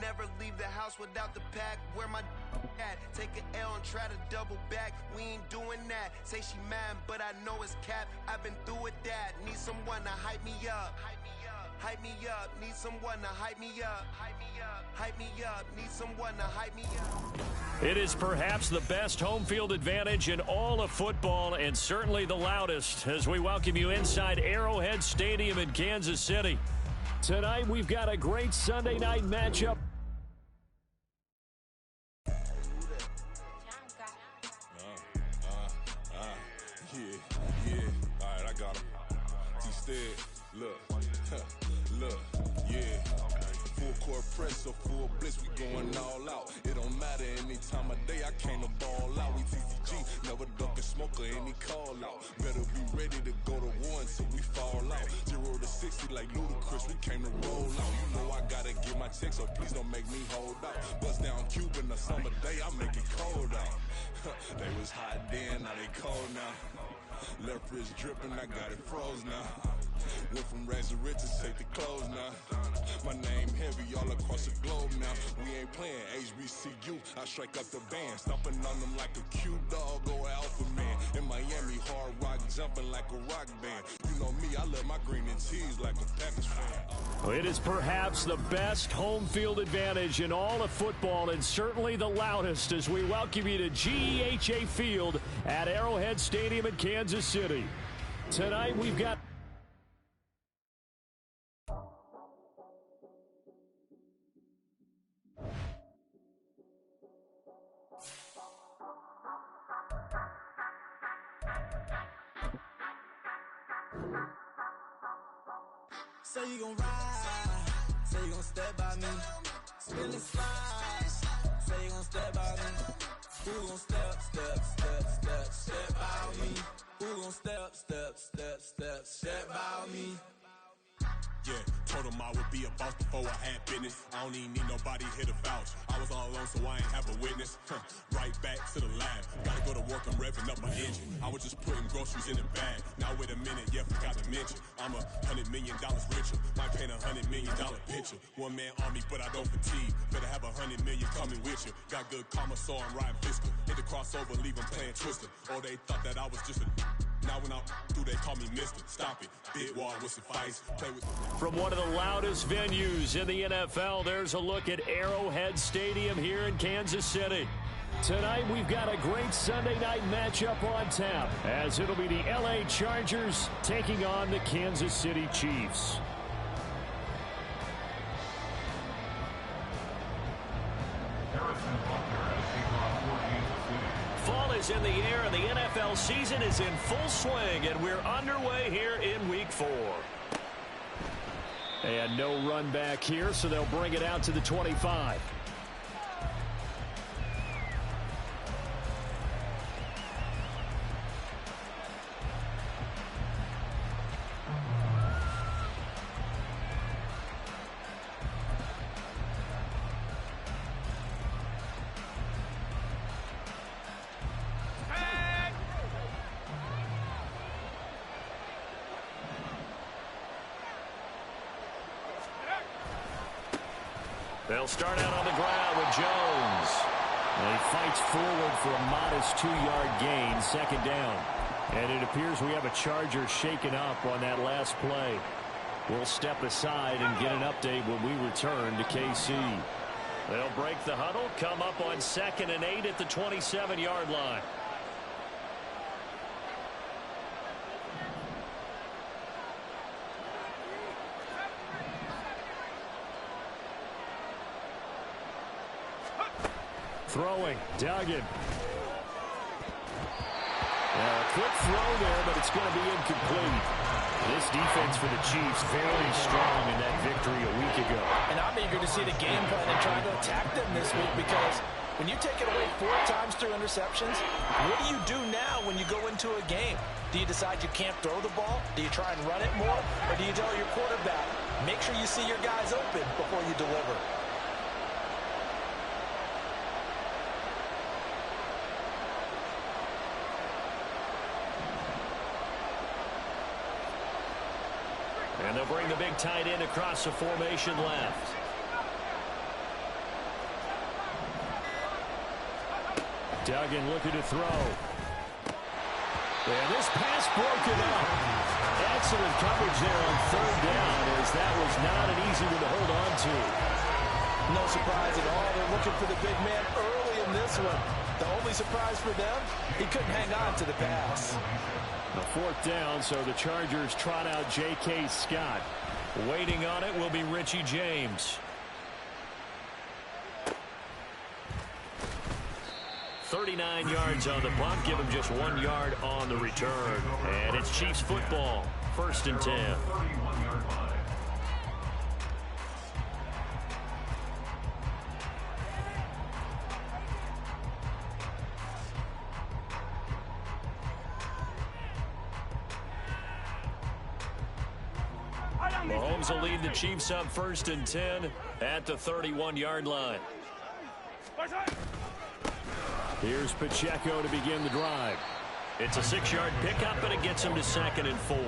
never leave the house without the pack. Where my at? Take an L and try to double back. We ain't doing that. Say she mad, but I know it's cap. I've been through with that. Need someone to hype me up. Hype me up. Need someone to hype me up. Hype me up. Hype me up. Need someone to hype me up. It is perhaps the best home field advantage in all of football, and certainly the loudest, as we welcome you inside Arrowhead Stadium in Kansas City. Tonight we've got a great Sunday night matchup. Yeah. All right, I got him. Instead, look, yeah. Full court press or full blitz, we going all out. It don't matter any time of day, I came to ball out. We TCG, never duck a smoker, any call out. Better be ready to go to war until we fall out. 0 to 60 like Ludacris, we came to roll out. You know I gotta get my check, so please don't make me hold out. Bust down Cuban a summer day, I make it cold out. They was hot then, now they cold now. Left wrist dripping, I got it froze now. Went from rags to riches, take the clothes now. My name heavy all across the globe now. We ain't playing HBCU, I strike up the band. Stomping on them like a cute dog or alpha man. In Miami, hard rock jumping like a rock band. You know me, I love my green and cheese like a Packers fan. It is perhaps the best home field advantage in all of football, and certainly the loudest, as we welcome you to GEHA Field at Arrowhead Stadium in Kansas City. Tonight we've got say you gon' ride, say you gon' step by me, spin and slide, say you gon' step by me, who gon' step by me, who gon' step by me. Yeah, told him I would be a boss before I had business. I don't even need nobody here to vouch. I was all alone, so I ain't have a witness. Right back to the lab. Gotta go to work, I'm revving up my engine. I was just putting groceries in the bag. Now wait a minute, yeah, forgot to mention. I'm $100 million richer. Might paint $100 million picture. One man army, but I don't fatigue. Better have 100 million coming with you. Got good karma, so I'm riding fiscal. Hit the crossover, leave them playing twister. Oh, they thought that I was just a... Now when I'm through, they call me Mister. Stop it. Big wall with some fights. Play with... From one of the loudest venues in the NFL, there's a look at Arrowhead Stadium here in Kansas City. Tonight, we've got a great Sunday night matchup on tap, as it'll be the LA Chargers taking on the Kansas City Chiefs. Fall is in the air, and the NFL season is in full swing, and we're underway here in Week 4. And no run back here, so they'll bring it out to the 25. They'll start out on the ground with Jones. And he fights forward for a modest 2-yard gain, second down. And it appears we have a Charger shaken up on that last play. We'll step aside and get an update when we return to KC. They'll break the huddle, come up on 2nd and 8 at the 27-yard line. Throwing, Duggan. A quick throw there, but it's going to be incomplete. This defense for the Chiefs very strong in that victory a week ago. And I'm eager to see the game plan and try to attack them this week, because when you take it away 4 times through interceptions, what do you do now when you go into a game? Do you decide you can't throw the ball? Do you try and run it more? Or do you tell your quarterback, make sure you see your guys open before you deliver? And they'll bring the big tight end across the formation left. Duggan looking to throw. And this pass broken up. Excellent coverage there on third down, as that was not an easy one to hold on to. No surprise at all. They're looking for the big man early in this one. The only surprise for them, he couldn't hang on to the pass. A fourth down, so the Chargers trot out J.K. Scott. Waiting on it will be Richie James. 39 yards on the punt. Give him just 1 yard on the return. And it's Chiefs football. 1st and 10. Mahomes will lead the Chiefs up 1st and 10 at the 31-yard line. Here's Pacheco to begin the drive. It's a 6-yard pickup, and it gets him to 2nd and 4.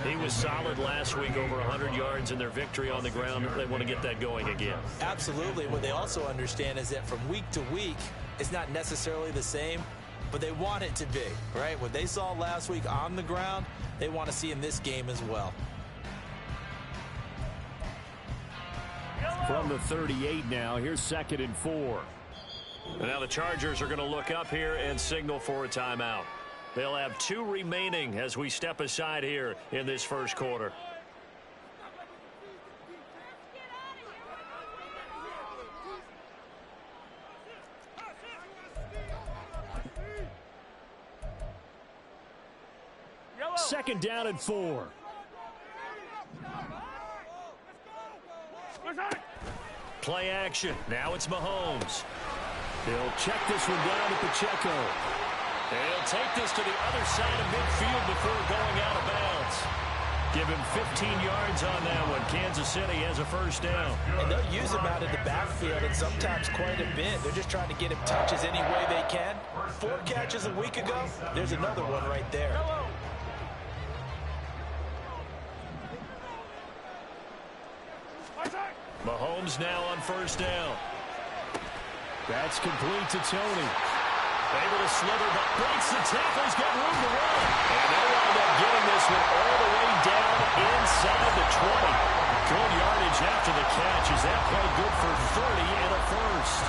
He was solid last week, over 100 yards in their victory on the ground. They want to get that going again. Absolutely. What they also understand is that from week to week, it's not necessarily the same, but they want it to be, right? What they saw last week on the ground, they want to see in this game as well. From the 38 now, here's 2nd and 4. And now the Chargers are going to look up here and signal for a timeout. They'll have 2 remaining as we step aside here in this first quarter. Second down and 4. Play action. Now it's Mahomes. He'll check this one down to Pacheco. And he'll take this to the other side of midfield before going out of bounds. Give him 15 yards on that one. Kansas City has a first down. And they'll use him out of the backfield, and sometimes quite a bit. They're just trying to get him touches any way they can. 4 catches a week ago. There's another one right there. Mahomes now on first down. That's complete to Tony. Able to slither, but breaks the tackle. He's got room to run. And they wound up getting this one all the way down inside the 20. Good yardage after the catch. Is that play good for 30 and a first?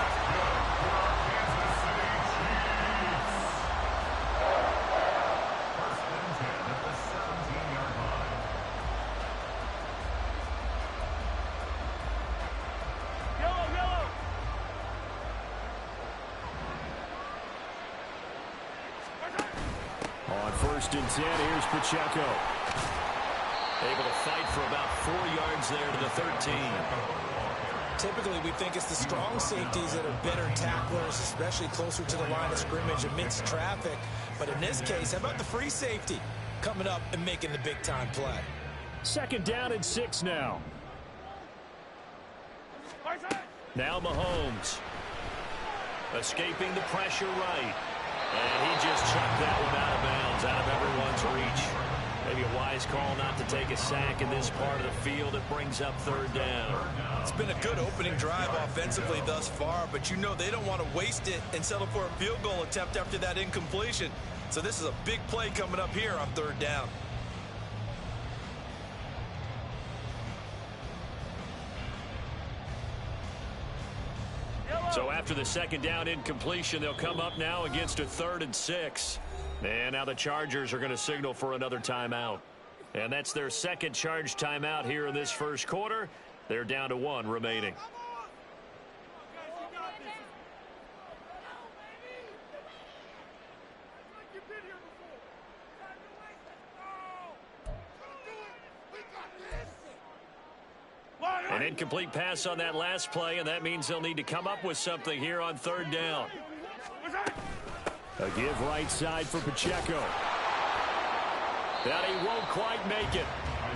On 1st and 10, here's Pacheco. Able to fight for about 4 yards there to the 13. Typically, we think it's the strong safeties that are better tacklers, especially closer to the line of scrimmage amidst traffic. But in this case, how about the free safety coming up and making the big-time play? 2nd down and 6 now. Now Mahomes. Escaping the pressure right. And he just chucked that one out of bounds, out of everyone's reach. Maybe a wise call not to take a sack in this part of the field. It brings up 3rd down. It's been a good opening drive offensively thus far, but you know they don't want to waste it and settle for a field goal attempt after that incompletion. So this is a big play coming up here on 3rd down. So after the 2nd down incompletion, they'll come up now against a 3rd and 6. And now the Chargers are going to signal for another timeout. And that's their 2nd charge timeout here in this first quarter. They're down to 1 remaining. An incomplete pass on that last play, and that means they'll need to come up with something here on 3rd down. A give right side for Pacheco. That he won't quite make it.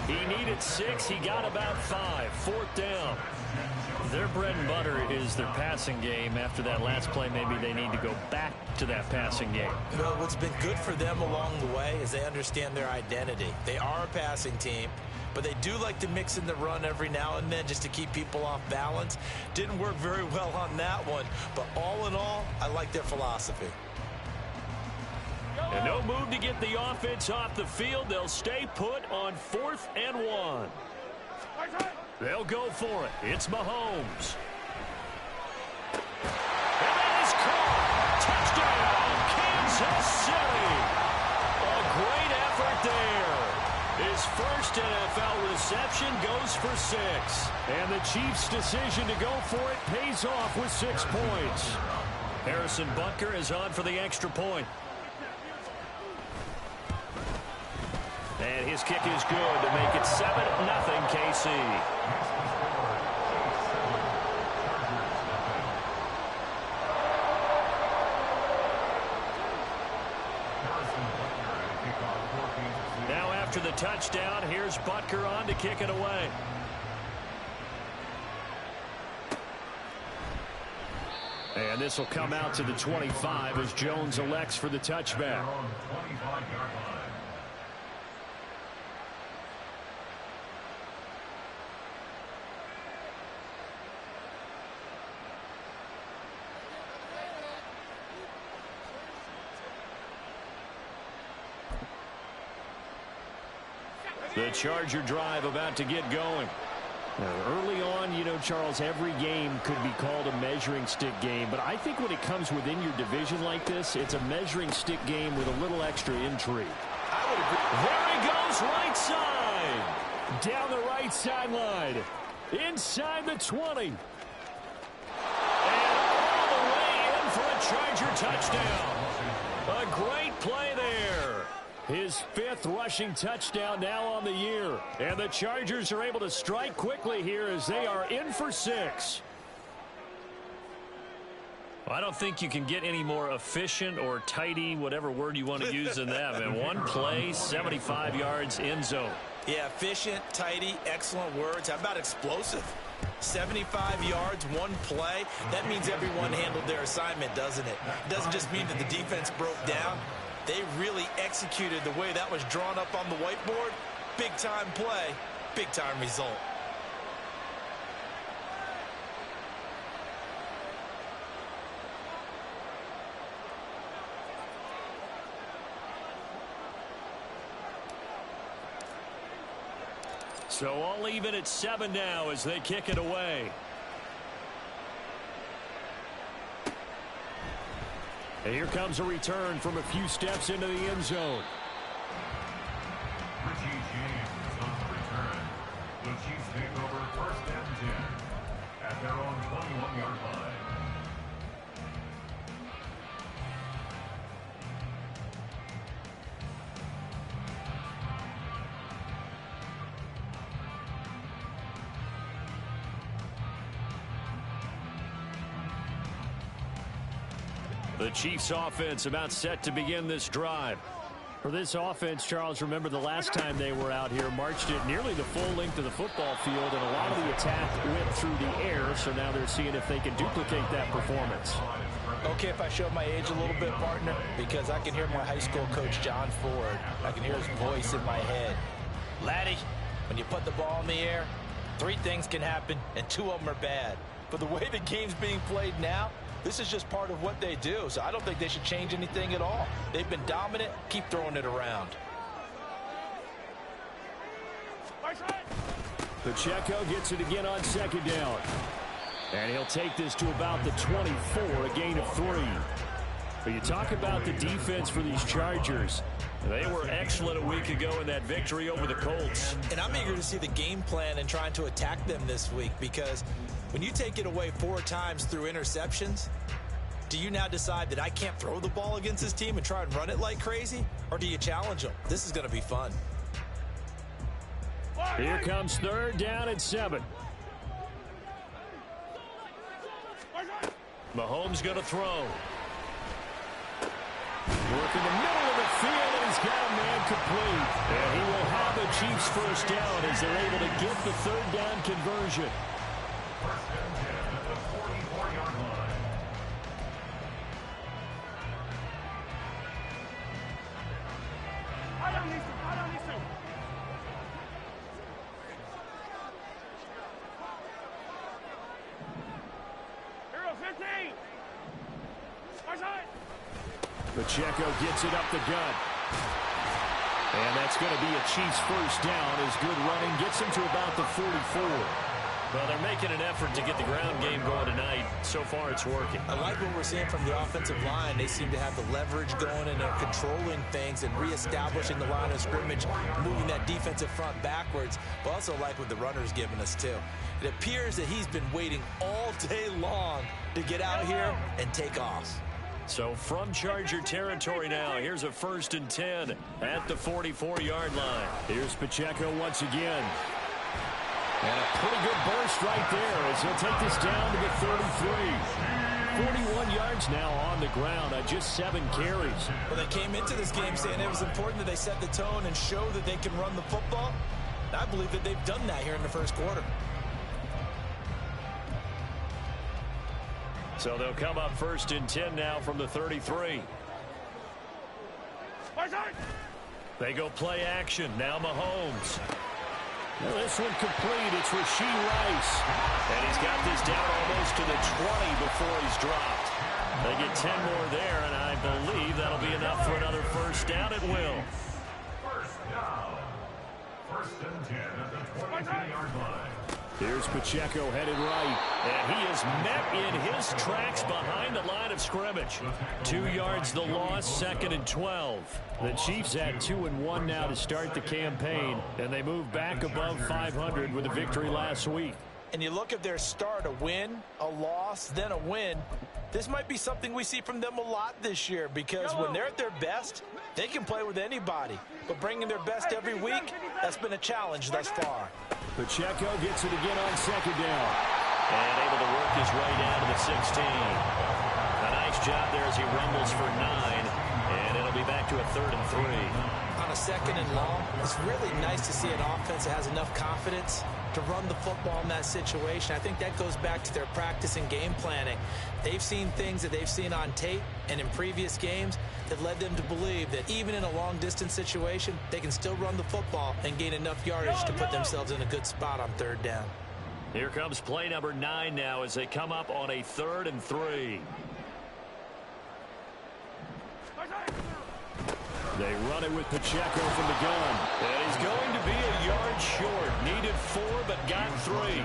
He needed 6. He got about 5. 4th down. Their bread and butter is their passing game. After that last play, maybe they need to go back to that passing game. Well, what's been good for them along the way is they understand their identity. They are a passing team. but they do like to mix in the run every now and then just to keep people off balance. Didn't work very well on that one, but all in all, I like their philosophy. And no move to get the offense off the field. They'll stay put on 4th and 1. They'll go for it. It's Mahomes. And that is caught. Touchdown, Kansas City. A great effort there. His first NFL reception goes for 6. And the Chiefs' decision to go for it pays off with 6 points. Harrison Butker is on for the extra point. And his kick is good to make it 7-0 KC. Now after the touchdown, here's Butker on to kick it away. And this will come out to the 25 as Jones elects for the touchback. The Charger drive about to get going. Now, early on, you know, Charles, every game could be called a measuring stick game. But I think when it comes within your division like this, it's a measuring stick game with a little extra intrigue. I would agree. There he goes, right side. Down the right sideline. Inside the 20. And all the way in for a Charger touchdown. A great play there. His 5th rushing touchdown now on the year. And the Chargers are able to strike quickly here as they are in for 6. Well, I don't think you can get any more efficient or tidy, whatever word you want to use in that. And one play, 75 yards, end zone. Yeah, efficient, tidy, excellent words. How about explosive? 75 yards, one play. That means everyone handled their assignment, doesn't it? It doesn't just mean that the defense broke down. They really executed the way that was drawn up on the whiteboard. Big-time play, big-time result. So all even at 7 now as they kick it away. And here comes a return from a few steps into the end zone. The Chiefs take over 1st and 10 at their own 21-yard line. The Chiefs offense about set to begin this drive. For this offense, Charles, remember the last time they were out here, marched it nearly the full length of the football field, and a lot of the attack went through the air, so now they're seeing if they can duplicate that performance. Okay, if I show my age a little bit, partner, because I can hear my high school coach, John Ford. I can hear his voice in my head. Laddie, when you put the ball in the air, 3 things can happen, and 2 of them are bad. But the way the game's being played now, this is just part of what they do, so I don't think they should change anything at all. They've been dominant. Keep throwing it around. Pacheco gets it again on 2nd down. And he'll take this to about the 24, a gain of 3. But you talk about the defense for these Chargers. They were excellent a week ago in that victory over the Colts. And I'm eager to see the game plan and trying to attack them this week, because when you take it away 4 times through interceptions, do you now decide that I can't throw the ball against this team and try and run it like crazy? Or do you challenge them? This is going to be fun. Here comes 3rd down and 7. Mahomes going to throw. Work in the middle of the field, and he's got a man complete. And he will have the Chiefs 1st down as they're able to get the 3rd down conversion. 1st and 10 at the 44-yard line. Pacheco gets it up the gut. And that's going to be a Chiefs first down as good running gets him to about the 44. Well, they're making an effort to get the ground game going tonight. So far, it's working. I like what we're seeing from the offensive line. They seem to have the leverage going, and they're controlling things and reestablishing the line of scrimmage, moving that defensive front backwards. But also like what the runner's giving us, too. It appears that he's been waiting all day long to get out here and take off. So from Charger territory now, here's a 1st and 10 at the 44-yard line. Here's Pacheco once again. And a pretty good burst right there as he'll take this down to the 33. 41 yards now on the ground on just 7 carries. Well, they came into this game saying it was important that they set the tone and show that they can run the football. I believe that they've done that here in the first quarter. So they'll come up 1st and 10 now from the 33. They go play action. Now Mahomes. Well, this one complete. It's Rashee Rice. And he's got this down almost to the 20 before he's dropped. They get 10 more there, and I believe that'll be enough for another first down. It will. First down. 1st and 10 at the 22-yard line. Here's Pacheco headed right, and he is met in his tracks behind the line of scrimmage. 2 yards the loss, 2nd and 12. The Chiefs at 2-1 now to start the campaign, and they move back above 500 with a victory last week. And you look at their start, a win, a loss, then a win. This might be something we see from them a lot this year because when they're at their best, they can play with anybody. But bringing their best every week, that's been a challenge thus far. Pacheco gets it again on 2nd down. And able to work his way down to the 16. A nice job there as he rumbles for 9. And it'll be back to a 3rd and 3. On a 2nd and long, it's really nice to see an offense that has enough confidence to run the football in that situation. I think that goes back to their practice and game planning. They've seen things that they've seen on tape and in previous games that led them to believe that even in a long-distance situation, they can still run the football and gain enough yardage to put themselves in a good spot on 3rd down. Here comes play number 9 now as they come up on a 3rd and 3. They run it with Pacheco from the gun. And he's going to be a yard short. Needed 4, but got 3.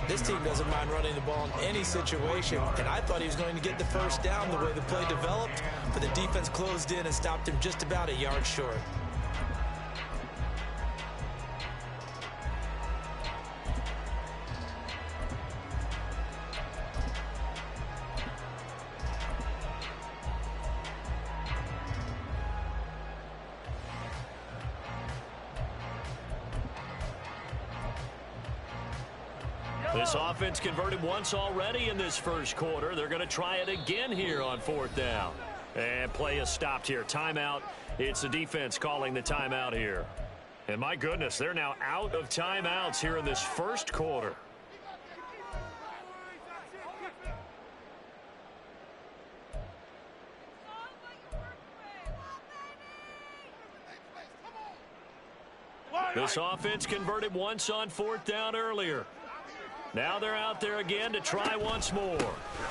This team doesn't mind running the ball in any situation, and I thought he was going to get the first down the way the play developed, but the defense closed in and stopped him just about a yard short. This offense converted once already in this first quarter. They're going to try it again here on 4th down. And play is stopped here. Timeout. It's the defense calling the timeout here. And my goodness, they're now out of timeouts here in this first quarter. This offense converted once on 4th down earlier. Now they're out there again to try once more.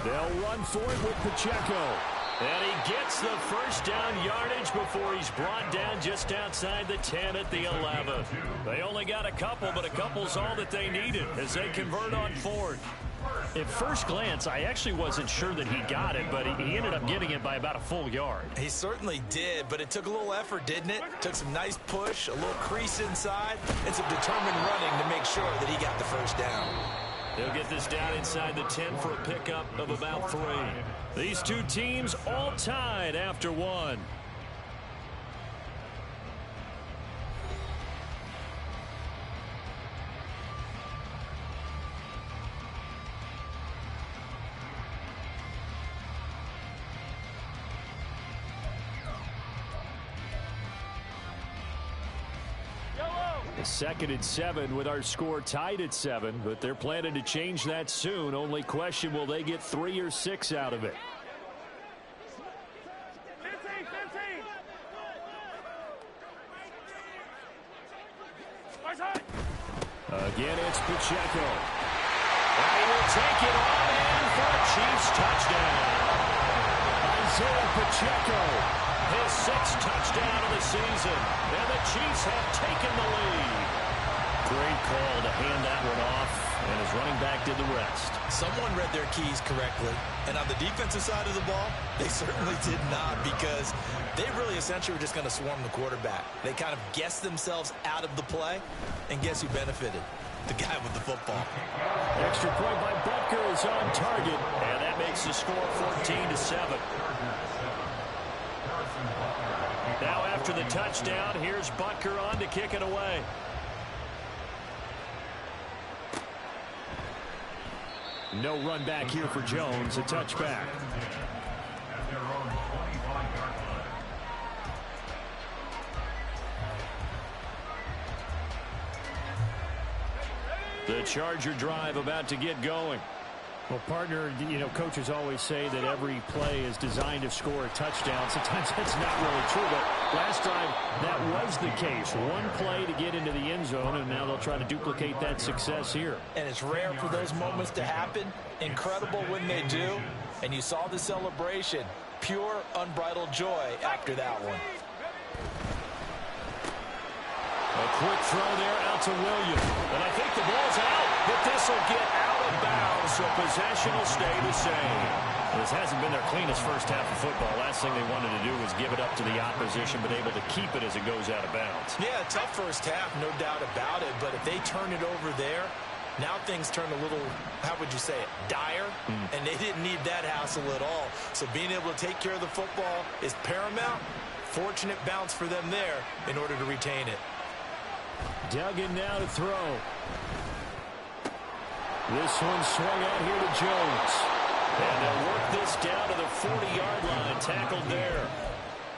They'll run for it with Pacheco. And he gets the first down yardage before he's brought down just outside the 10 at the 11. They only got a couple, but a couple's all that they needed as they convert on 4th. At first glance, I actually wasn't sure that he got it, but he ended up getting it by about a full yard. He certainly did, but it took a little effort, didn't it? Took some nice push, a little crease inside, and some determined running to make sure that he got the first down. They'll get this down inside the 10 for a pickup of about 3. These two teams all tied after 1. A 2nd and 7 with our score tied at 7, but they're planning to change that soon. Only question, will they get 3 or 6 out of it? Again, it's Pacheco. And he will take it on in for a Chiefs touchdown. Isaiah Pacheco, his 6th touchdown of the season. And the Chiefs have taken the lead. Great call to hand that one off, and his running back did the rest. Someone read their keys correctly, and on the defensive side of the ball, they certainly did not, because they really essentially were just going to swarm the quarterback. They kind of guessed themselves out of the play, and guess who benefited? The guy with the football. Extra point by Butker is on target, and that makes the score 14-7. Now after the touchdown, here's Butker on to kick it away. No run back here for Jones, a touchback. At their own 25-yard line. The Charger drive about to get going. Well, partner, coaches always say that every play is designed to score a touchdown. Sometimes that's not really true, but last drive, that was the case. One play to get into the end zone, and now they'll try to duplicate that success here. And it's rare for those moments to happen. Incredible when they do. And you saw the celebration. Pure, unbridled joy after that one. A quick throw there out to Williams. And I think the ball's out, but this will get out of bounds, so possession will stay the same. This hasn't been their cleanest first half of football. Last thing they wanted to do was give it up to the opposition, but able to keep it as it goes out of bounds. Yeah, tough first half, no doubt about it. But if they turn it over there, now things turn a little, how would you say it, dire? And they didn't need that hassle at all. So being able to take care of the football is paramount. Fortunate bounce for them there in order to retain it. Duggan now to throw. This one swung out here to Jones. And they'll work this down to the 40-yard line. Tackled there.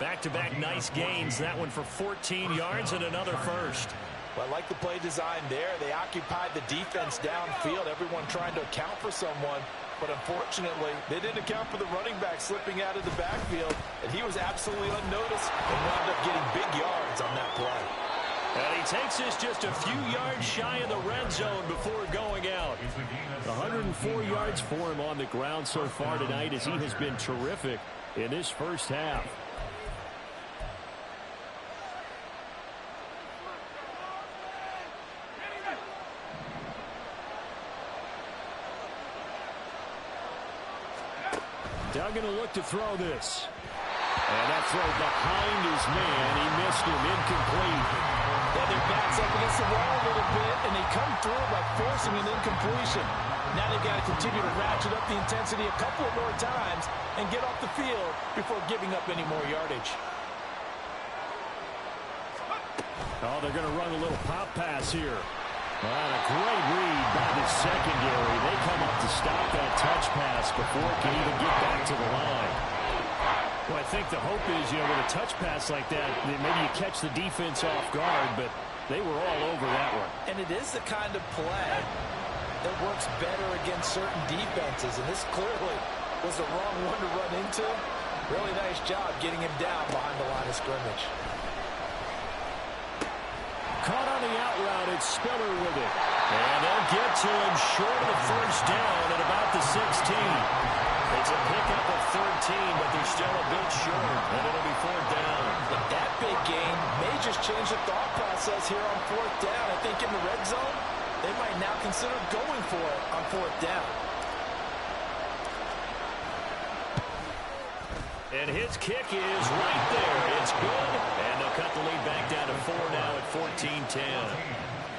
Back-to-back nice gains. That one for 14 yards and another first. Well, I like the play design there. They occupied the defense downfield. Everyone trying to account for someone. But unfortunately, they didn't account for the running back slipping out of the backfield. And he was absolutely unnoticed and wound up getting big yards on that play. And he takes us just a few yards shy of the red zone before going out. 104 yards for him on the ground so far tonight, as he has been terrific in this first half. Duggan will look to throw this. And that throw behind his man. He missed him. Incomplete. Yeah, their backs up against the wall a little bit, and they come through by forcing an incompletion. Now they've got to continue to ratchet up the intensity a couple of more times and get off the field before giving up any more yardage. Oh, they're going to run a little pop pass here. And a great read by the secondary. They come up to stop that touch pass before it can even get back to the line. Well, I think the hope is, with a touch pass like that, maybe you catch the defense off guard, but they were all over that one. And it is the kind of play that works better against certain defenses, and this clearly was the wrong one to run into. Really nice job getting him down behind the line of scrimmage. Caught on the out route, it's Spiller with it. And they'll get to him short of the first down at about the 16. It's a pickup of 13, but they're still a bit short, and it'll be 4th down. But that big gain may just change the thought process here on 4th down. I think in the red zone, they might now consider going for it on 4th down. And his kick is right there. It's good, and they'll cut the lead back down to 4 now at 14-10.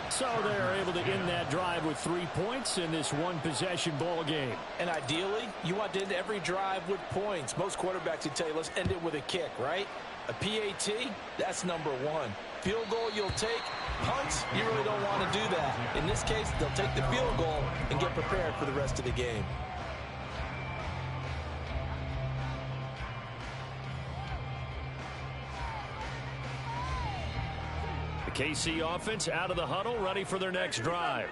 So they're able to end that drive with 3 points in this one-possession ball game. And ideally, you want to end every drive with points. Most quarterbacks would tell you, let's end it with a kick, right? A PAT, that's number 1. Field goal you'll take. Punts, you really don't want to do that. In this case, they'll take the field goal and get prepared for the rest of the game. KC offense out of the huddle, ready for their next drive.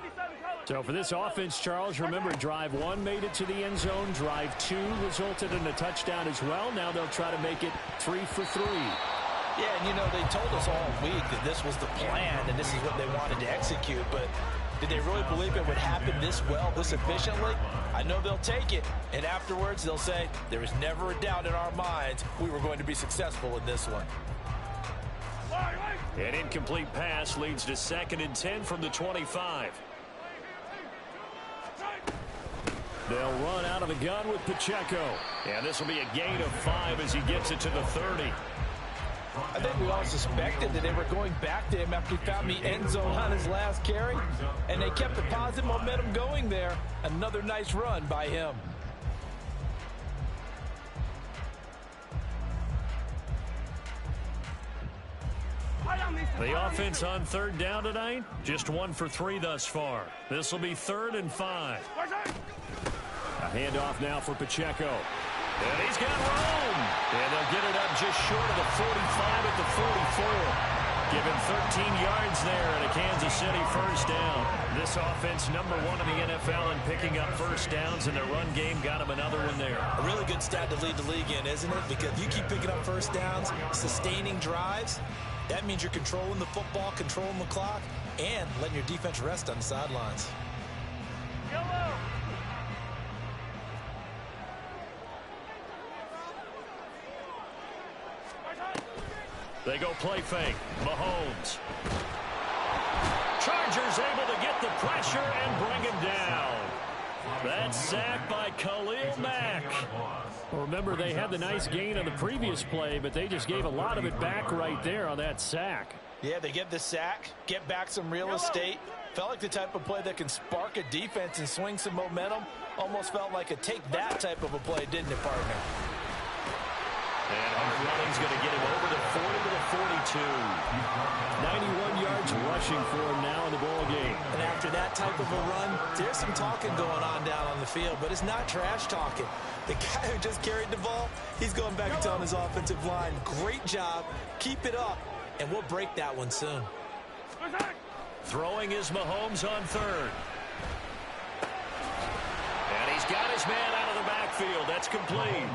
So for this offense, Charles, remember, drive 1 made it to the end zone. Drive 2 resulted in a touchdown as well. Now they'll try to make it 3 for 3. Yeah, and they told us all week that this was the plan and this is what they wanted to execute, but Did they really believe it would happen this well, this efficiently? I know they'll take it, and afterwards they'll say, there was never a doubt in our minds we were going to be successful in this one. An incomplete pass leads to 2nd and 10 from the 25. They'll run out of the gun with Pacheco. And this will be a gain of 5 as he gets it to the 30. I think we all suspected that they were going back to him after he found the end zone on his last carry. And they kept the positive momentum going there. Another nice run by him. The offense on 3rd down tonight, just 1 for 3 thus far. This will be 3rd and 5. A handoff now for Pacheco. And he's got room. And they'll get it up just short of the 45 at the 44. Given 13 yards there and a Kansas City first down. This offense number 1 in the NFL in picking up first downs, and their run game got him another one there. A really good stat to lead the league in, isn't it? Because you keep picking up first downs, sustaining drives. That means you're controlling the football, controlling the clock, and letting your defense rest on the sidelines. They go play fake. Mahomes. Chargers able to get the pressure and bring him down. That's sacked by Khalil Mack. Well, remember, they had the nice gain on the previous play, but they just gave a lot of it back right there on that sack. Yeah, they get the sack, get back some real estate. Felt like the type of play that can spark a defense and swing some momentum. Almost felt like a take-that type of a play, didn't it, partner? And hard running's going to get him over the 40 to the 42. 91 yards rushing for him now in the ball game. And after that type of a run, there's some talking going on down on the field, but it's not trash talking. The guy who just carried the ball, he's going back and telling his offensive line, great job, keep it up, and we'll break that one soon. Throwing is Mahomes on 3rd. And he's got his man out of the backfield. That's complete.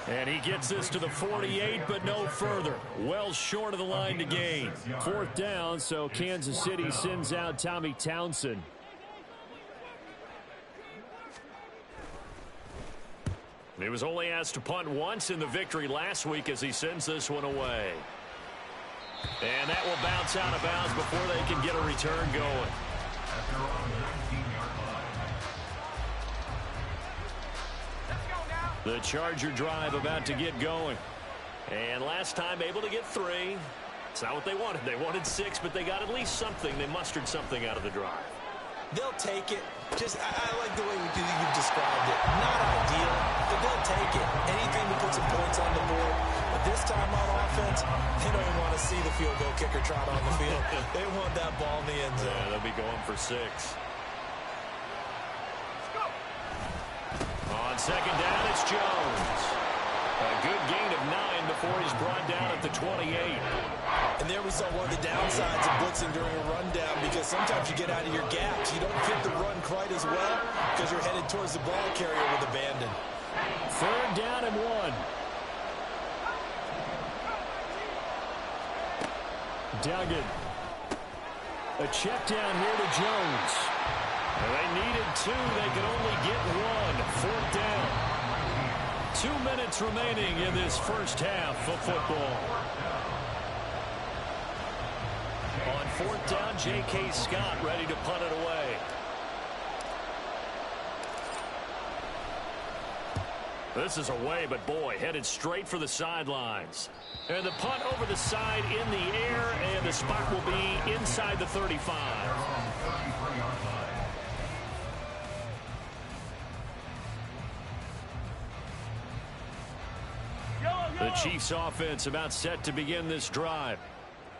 And he gets this to the 48, but no further. Well short of the line to gain. 4th down, so Kansas City sends out Tommy Townsend. He was only asked to punt once in the victory last week as he sends this one away. And that will bounce out of bounds before they can get a return going. The Charger drive about to get going. And last time able to get 3. It's not what they wanted. They wanted 6, but they got at least something. They mustered something out of the drive. They'll take it. I like the way you've described it. Not ideal, but they'll take it. Anything to put some points on the board. But this time on offense, they don't even want to see the field goal kicker trot on the field. They want that ball in the end zone. Yeah, they'll be going for 6. On 2nd down, it's Jones. A good gain of 9 before he's brought down at the 28. And there we saw one of the downsides of blitzing during a rundown, because sometimes you get out of your gaps. You don't fit the run quite as well because you're headed towards the ball carrier with abandon. 3rd down and 1. Duggan. A check down here to Jones. They needed 2. They could only get 1. 4th down. 2 minutes remaining in this first half of football. On 4th down, J.K. Scott ready to punt it away. This is away, but boy, headed straight for the sidelines. And the punt over the side in the air, and the spot will be inside the 35. The Chiefs offense about set to begin this drive.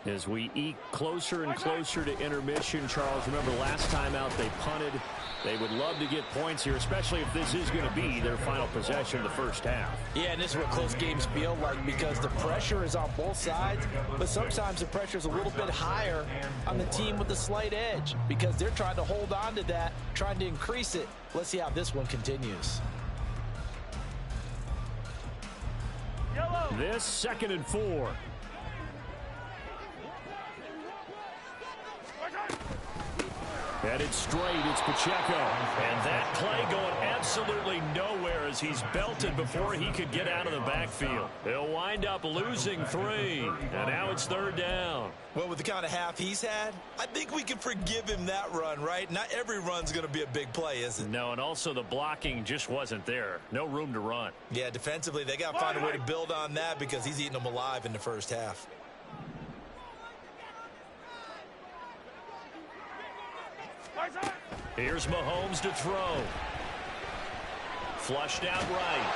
As we eke closer and closer to intermission, Charles, remember last time out they punted. They would love to get points here, especially if this is going to be their final possession of the first half. Yeah, and this is what close games feel like, because the pressure is on both sides, but sometimes the pressure is a little bit higher on the team with the slight edge because they're trying to hold on to that, trying to increase it. Let's see how this one continues. This 2nd and 4. Headed straight, it's Pacheco. And that play going absolutely nowhere as he's belted before he could get out of the backfield. He'll wind up losing 3. And now it's 3rd down. Well, with the kind of half he's had, I think we can forgive him that run, right? Not every run's going to be a big play, is it? No, and also the blocking just wasn't there. No room to run. Yeah, defensively, they got to find a way to build on that because he's eating them alive in the first half. Here's Mahomes to throw. Flushed out right.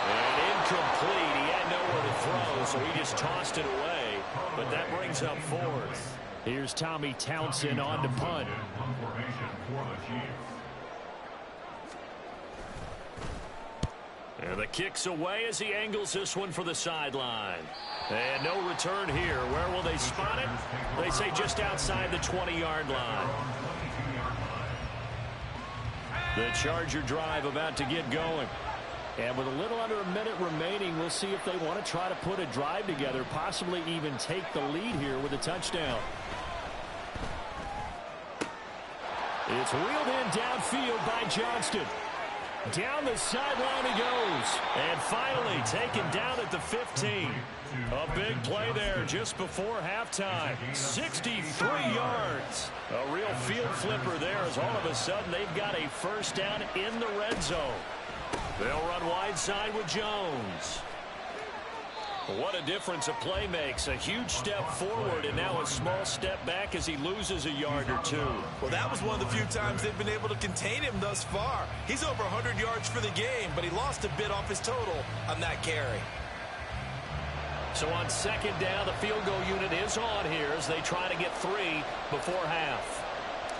And incomplete. He had nowhere to throw, so he just tossed it away. But that brings up 4th. Here's Tommy Townsend on to punt. And the kick's away as he angles this one for the sideline. And no return here. Where will they spot it? They say just outside the 20-yard line. The Charger drive about to get going. And with a little under a minute remaining, we'll see if they want to try to put a drive together, possibly even take the lead here with a touchdown. It's wheeled in downfield by Johnston. Down the sideline he goes. And finally taken down at the 15. A big play there just before halftime. 63 yards. A real field flipper there as all of a sudden they've got a first down in the red zone. They'll run wide side with Jones. What a difference a play makes. A huge step forward and now a small step back as he loses a yard or 2. Well, that was one of the few times they've been able to contain him thus far. He's over 100 yards for the game, but he lost a bit off his total on that carry. So on 2nd down, the field goal unit is on here as they try to get 3 before half.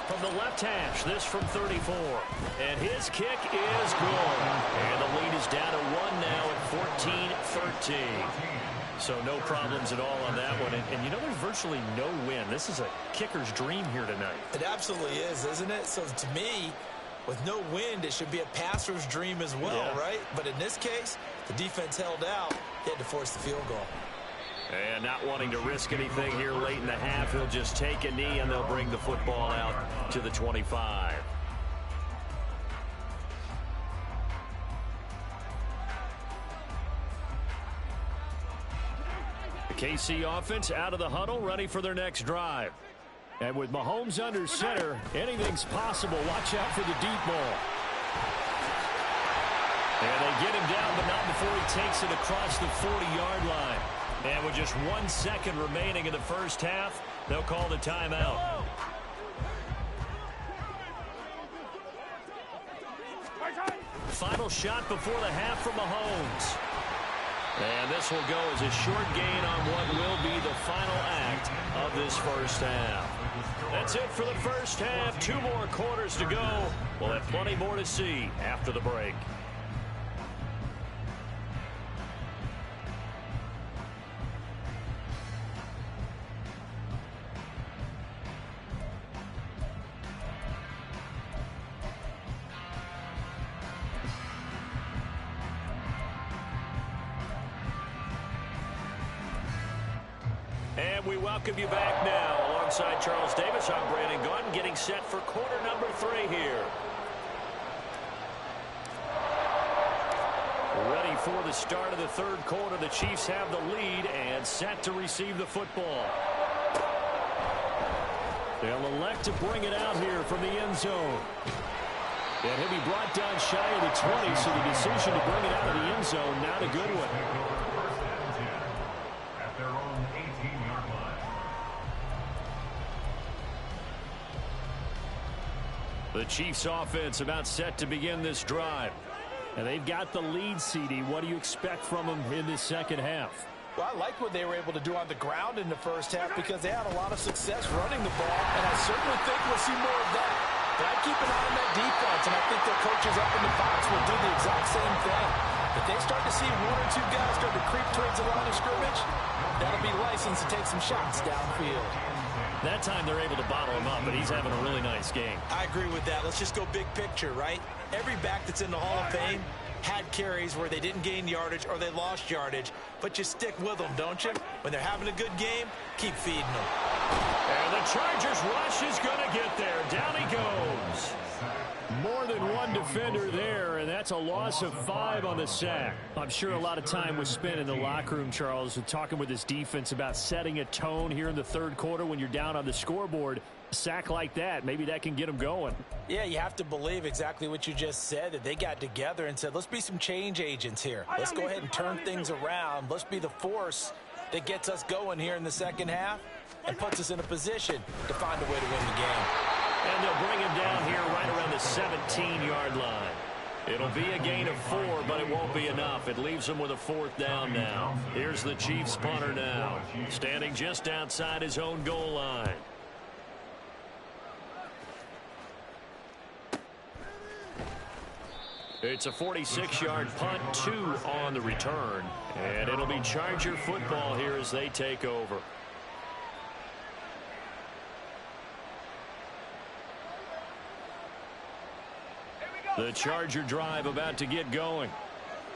From the left hash, this from 34. And his kick is good. And the lead is down to 1 now at 14-13. So no problems at all on that one. And you know, there's virtually no win. This is a kicker's dream here tonight. It absolutely is, isn't it? So to me, with no wind, it should be a passer's dream as well, right? But in this case, the defense held out. They had to force the field goal. And not wanting to risk anything here late in the half, he'll just take a knee and they'll bring the football out to the 25. The KC offense out of the huddle, ready for their next drive. And with Mahomes under center, anything's possible. Watch out for the deep ball. And they get him down, but not before he takes it across the 40-yard line. And with just 1 second remaining in the first half, they'll call the timeout. Final shot before the half from Mahomes. And this will go as a short gain on what will be the final act of this first half. That's it for the first half. 2 more quarters to go. We'll have plenty more to see after the break. And we welcome you back now. Alongside Charles Davis, I'm Brandon Gaudin, getting set for quarter number 3 here. Ready for the start of the 3rd quarter. The Chiefs have the lead and set to receive the football. They'll elect to bring it out here from the end zone. And he'll be brought down shy of the 20, so the decision to bring it out of the end zone, not a good one. The Chiefs offense about set to begin this drive. And they've got the lead, CD. What do you expect from them in this second half? Well, I like what they were able to do on the ground in the first half because they had a lot of success running the ball, and I certainly think we'll see more of that. But I'd keep an eye on that defense, and I think their coaches up in the box will do the exact same thing. If they start to see 1 or 2 guys start to creep towards the line of scrimmage, that'll be licensed to take some shots downfield. That time they're able to bottle him up, but he's having a really nice game. I agree with that. Let's just go big picture, right? Every back that's in the Hall of Fame had carries where they didn't gain yardage or they lost yardage, but you stick with them, don't you? When they're having a good game, keep feeding them. And the Chargers rush is going to get there. Down he goes. More than one defender there, and that's a loss of 5 on the sack. I'm sure a lot of time was spent in the locker room, Charles, talking with this defense about setting a tone here in the third quarter when you're down on the scoreboard. A sack like that, maybe that can get them going. Yeah, you have to believe exactly what you just said, that they got together and said, let's be some change agents here. Let's go ahead and turn things around. Let's be the force that gets us going here in the second half and puts us in a position to find a way to win the game. And they'll bring him down here right around the 17-yard line. It'll be a gain of 4, but it won't be enough. It leaves them with a 4th down now. Here's the Chiefs punter now, standing just outside his own goal line. It's a 46-yard punt, 2 on the return. And it'll be Charger football here as they take over. The Charger drive about to get going.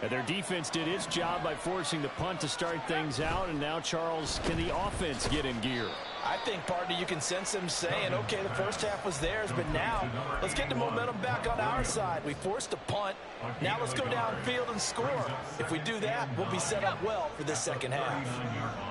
And their defense did its job by forcing the punt to start things out. And now, Charles, can the offense get in gear? I think, partner, you can sense them saying, okay, the first half was theirs, but now let's get the momentum back on our side. We forced a punt. Now let's go downfield and score. If we do that, we'll be set up well for this second half.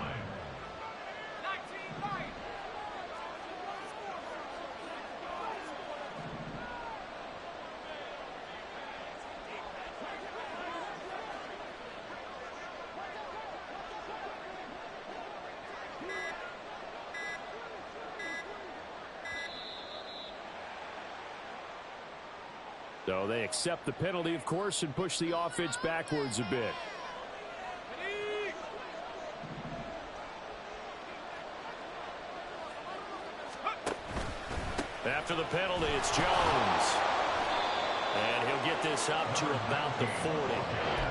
So they accept the penalty, of course, and push the offense backwards a bit. After the penalty, it's Jones. And he'll get this up to about the 40.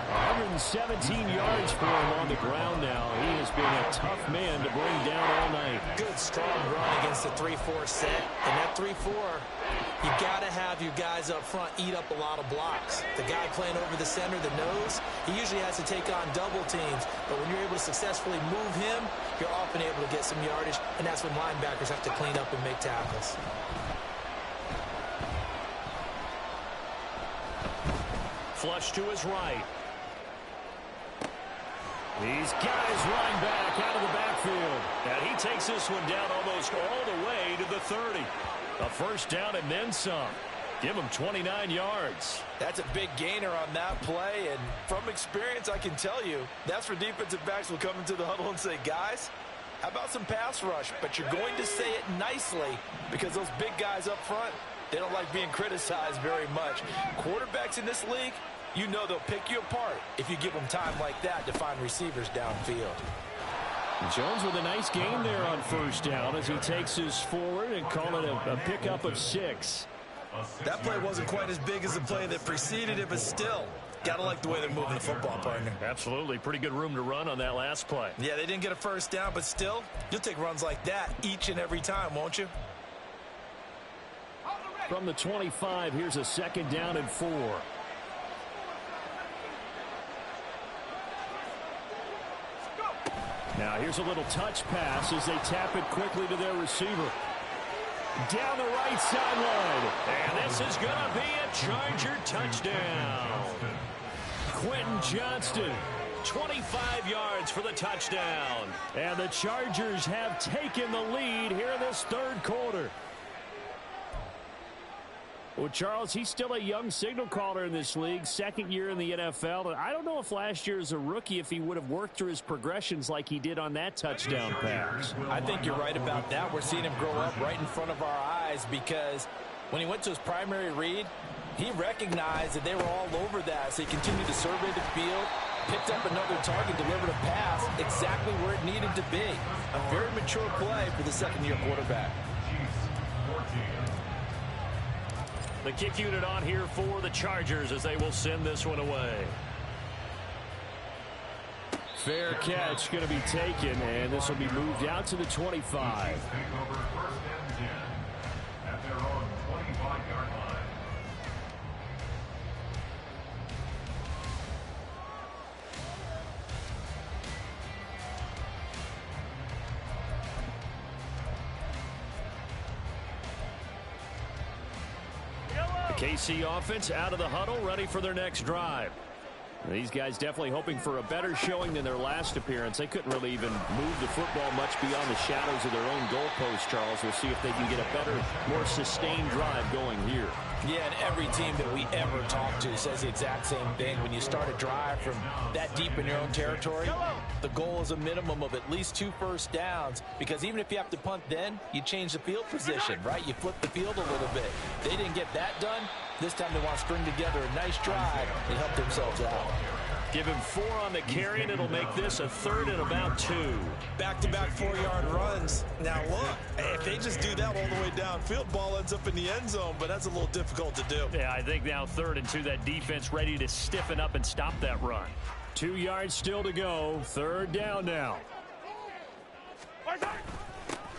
117 yards for him on the ground now. He has been a tough man to bring down all night. Good, strong run against the 3-4 set. And that 3-4, you got to have your guys up front eat up a lot of blocks. The guy playing over the center, the nose, he usually has to take on double teams. But when you're able to successfully move him, you're often able to get some yardage. And that's when linebackers have to clean up and make tackles. Flush to his right. He's got his run back out of the backfield. And he takes this one down almost all the way to the 30. A first down and then some. Give him 29 yards. That's a big gainer on that play. And from experience, I can tell you, that's where defensive backs will come into the huddle and say, guys, how about some pass rush? But you're going to say it nicely because those big guys up front, they don't like being criticized very much. Quarterbacks in this league, you know they'll pick you apart if you give them time like that to find receivers downfield. Jones with a nice gain there on first down as he takes his forward and call it a pickup of 6. That play wasn't quite as big as the play that preceded it, but still, gotta like the way they're moving the football, partner. Absolutely. Pretty good room to run on that last play. Yeah, they didn't get a first down, but still, you'll take runs like that each and every time, won't you? From the 25, here's a second down and 4. Now here's a little touch pass as they tap it quickly to their receiver. Down the right sideline. And this is going to be a Charger touchdown. Quentin Johnston, 25 yards for the touchdown. and the Chargers have taken the lead here in this third quarter. Well, Charles, he's still a young signal caller in this league, second year in the NFL. And I don't know if last year as a rookie, if he would have worked through his progressions like he did on that touchdown pass. I think you're right about that. We're seeing him grow up right in front of our eyes because when he went to his primary read, he recognized that they were all over that. So he continued to survey the field, picked up another target, delivered a pass exactly where it needed to be. A very mature play for the second-year quarterback. The kick unit on here for the Chargers as they will send this one away. Fair catch going to be taken, and this will be moved out to the 25. Take over first and 10 at their own 25-yard line. KC offense out of the huddle, ready for their next drive. These guys definitely hoping for a better showing than their last appearance. They couldn't really even move the football much beyond the shadows of their own goalpost, Charles. We'll see if they can get a better, more sustained drive going here. Yeah, and every team that we ever talk to says the exact same thing. When you start a drive from that deep in your own territory, the goal is a minimum of at least 2 first downs, because even if you have to punt then, you change the field position, right? You flip the field a little bit. They didn't get that done. This time they want to string together a nice drive and help themselves out. Give him 4 on the carry, and it'll make this a 3rd and about 2. Back-to-back 4-yard runs. Now, look, if they just do that all the way downfield, ball ends up in the end zone, but that's a little difficult to do. Yeah, I think now 3rd and 2, that defense ready to stiffen up and stop that run. 2 yards still to go. 3rd down now.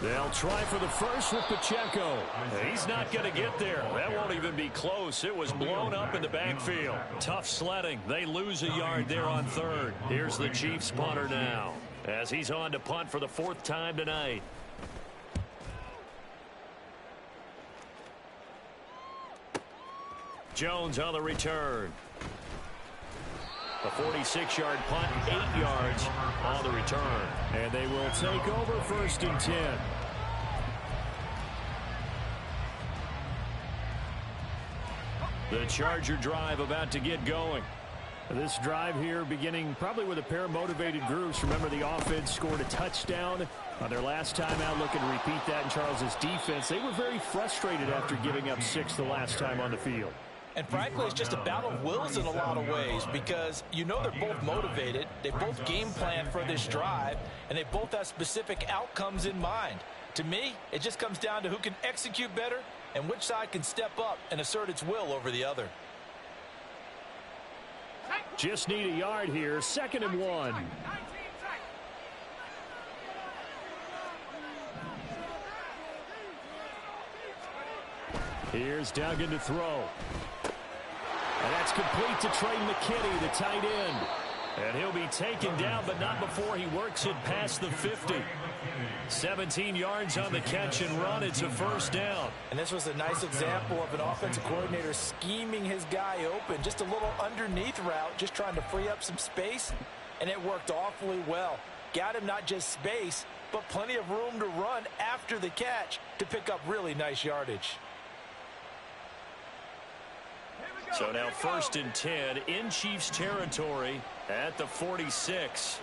They'll try for the first with Pacheco. He's not going to get there. That won't even be close. It was blown up in the backfield. Tough sledding. They lose a yard there on 3rd. Here's the Chiefs punter now, as he's on to punt for the 4th time tonight. Jones on the return. A 46-yard punt, 8 yards on the return. And they will take over 1st and 10. The Charger drive about to get going. This drive here beginning probably with a pair of motivated groups. Remember, the offense scored a touchdown on their last time out. Looking to repeat that in Charles's defense. They were very frustrated after giving up 6 the last time on the field. And frankly, it's just a battle of wills in a lot of ways, because you know they're both motivated. They both game plan for this drive, and they both have specific outcomes in mind. To me, it just comes down to who can execute better and which side can step up and assert its will over the other. Just need a yard here. 2nd and 1. Here's Duggan to throw. And that's complete to Trey McKinney, the tight end. And he'll be taken down, but not before he works it past the 50. 17 yards on the catch and run. It's a 1st down. And this was a nice example of an offensive coordinator scheming his guy open. Just a little underneath route, just trying to free up some space. And it worked awfully well. Got him not just space, but plenty of room to run after the catch to pick up really nice yardage. So now 1st and 10 in Chiefs territory at the 46.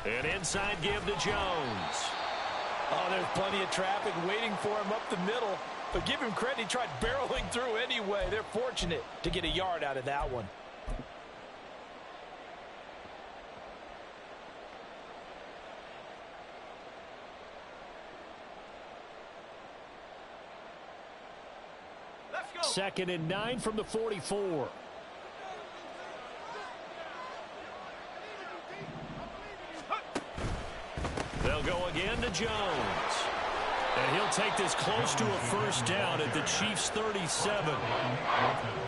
An inside give to Jones. Oh, there's plenty of traffic waiting for him up the middle. But give him credit, he tried barreling through anyway. They're fortunate to get a yard out of that one. Let's go. 2nd and 9 from the 44. They'll go again to Jones. And he'll take this close to a 1st down at the Chiefs' 37.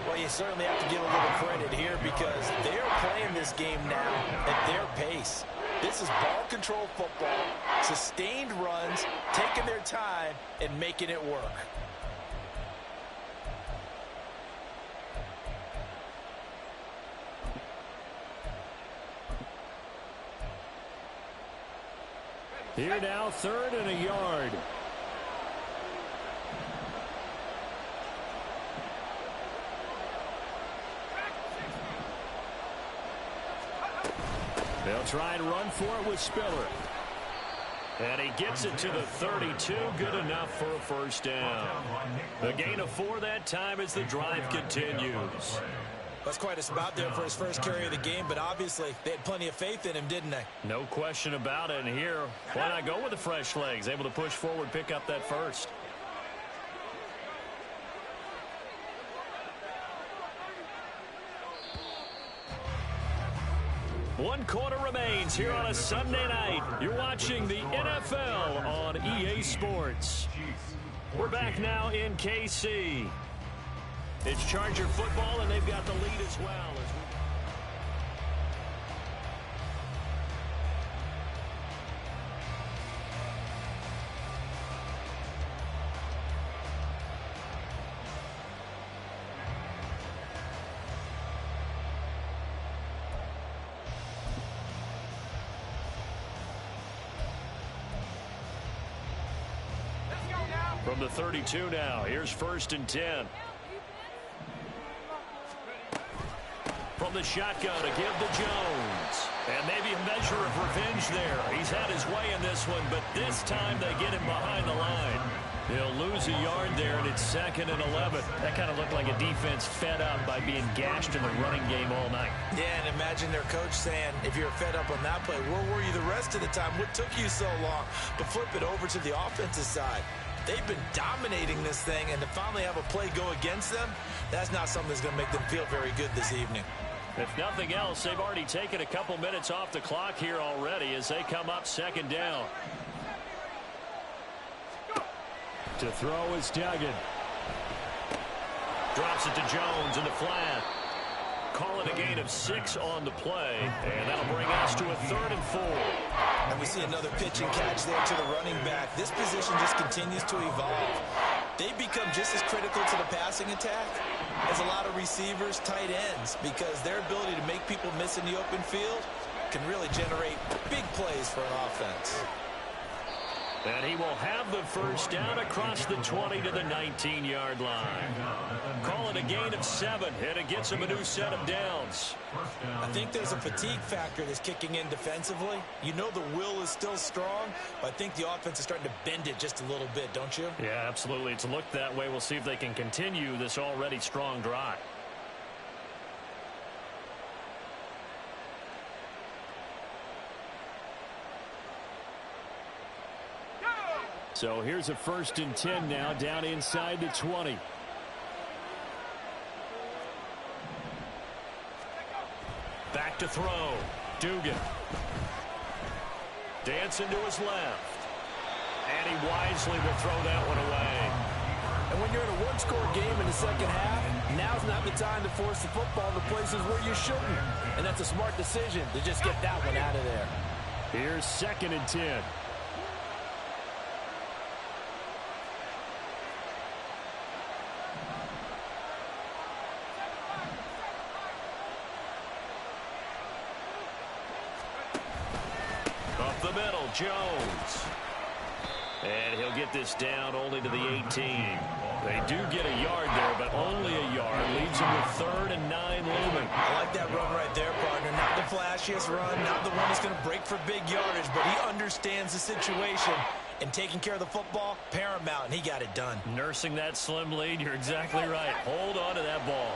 Well, you certainly have to give a little credit here, because they're playing this game now at their pace. This is ball control football, sustained runs, taking their time and making it work. Here now, 3rd and a yard. They'll try and run for it with Spiller. And he gets it to the 32. Good enough for a 1st down. A gain of 4 that time as the drive continues. That's quite a spot there for his first carry of the game, but obviously they had plenty of faith in him, didn't they? No question about it. And here, why not go with the fresh legs? Able to push forward, pick up that 1st. One quarter remains here on a Sunday night. You're watching the NFL on EA Sports. We're back now in KC. It's Charger football, and they've got the lead as well. From the 32 now, here's 1st and 10. From the shotgun to give to Jones. And maybe a measure of revenge there. He's had his way in this one, but this time they get him behind the line. He'll lose a yard there, and it's 2nd and 11. That kind of looked like a defense fed up by being gashed in the running game all night. Yeah, and imagine their coach saying, if you're fed up on that play, where were you the rest of the time? What took you so long? But flip it over to the offensive side. They've been dominating this thing, and to finally have a play go against them, that's not something that's going to make them feel very good this evening. If nothing else, they've already taken a couple minutes off the clock here already as they come up 2nd down. To throw is Duggan. Drops it to Jones in the flat. Call it a gain of 6 on the play, and that'll bring us to a 3rd and 4. And we see another pitch and catch there to the running back. This position just continues to evolve. They become just as critical to the passing attack as a lot of receivers, tight ends, because their ability to make people miss in the open field can really generate big plays for an offense. And he will have the 1st down across the 20 to the 19-yard line. Call it a gain of 7, and it gets him a new set of downs. I think there's a fatigue factor that's kicking in defensively. You know the will is still strong, but I think the offense is starting to bend it just a little bit, don't you? Yeah, absolutely. It's looked that way. We'll see if they can continue this already strong drive. So here's a 1st and 10 now, down inside the 20. Back to throw. Dugan. Dancing to his left. And he wisely will throw that one away. And when you're in a one-score game in the second half, now's not the time to force the football to places where you shouldn't. And that's a smart decision to just get that one out of there. Here's 2nd and 10. Up the middle, Jones. And he'll get this down only to the 18. They do get a yard there, but only a yard. Leaves him with 3rd and 9 looming. I like that run right there, partner. Not the flashiest run, not the one that's going to break for big yardage, but he understands the situation. And taking care of the football, paramount, and he got it done. Nursing that slim lead, you're exactly right. Hold on to that ball.